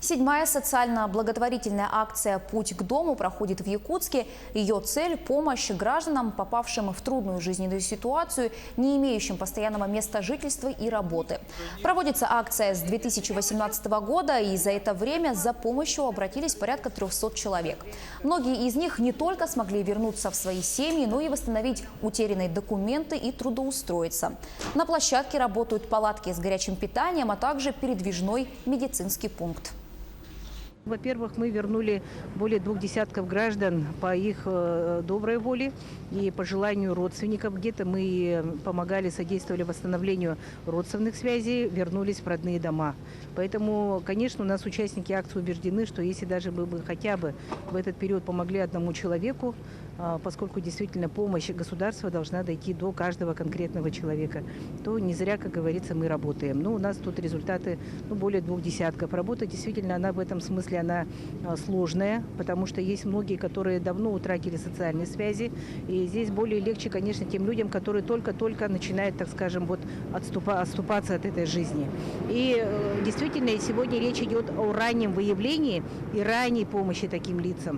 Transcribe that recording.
Седьмая социально-благотворительная акция «Путь к дому» проходит в Якутске. Ее цель – помощь гражданам, попавшим в трудную жизненную ситуацию, не имеющим постоянного места жительства и работы. Проводится акция с 2018 года, и за это время за помощью обратились порядка 300 человек. Многие из них не только смогли вернуться в свои семьи, но и восстановить утерянные документы и трудоустроиться. На площадке работают палатки с горячим питанием, а также передвижной медицинский пункт. Во-первых, мы вернули более 2 десятков граждан по их доброй воле и по желанию родственников. Где-то мы помогали, содействовали восстановлению родственных связей, вернулись в родные дома. Поэтому, конечно, у нас участники акции убеждены, что если даже мы бы хотя бы в этот период помогли одному человеку, поскольку действительно помощь государства должна дойти до каждого конкретного человека, то не зря, как говорится, мы работаем. Но у нас тут результаты более 2 десятков. Работа действительно, она в этом смысле она сложная, потому что есть многие, которые давно утратили социальные связи. И здесь более легче, конечно, тем людям, которые только-только начинают, так скажем, отступаться от этой жизни. И действительно, сегодня речь идет о раннем выявлении и ранней помощи таким лицам.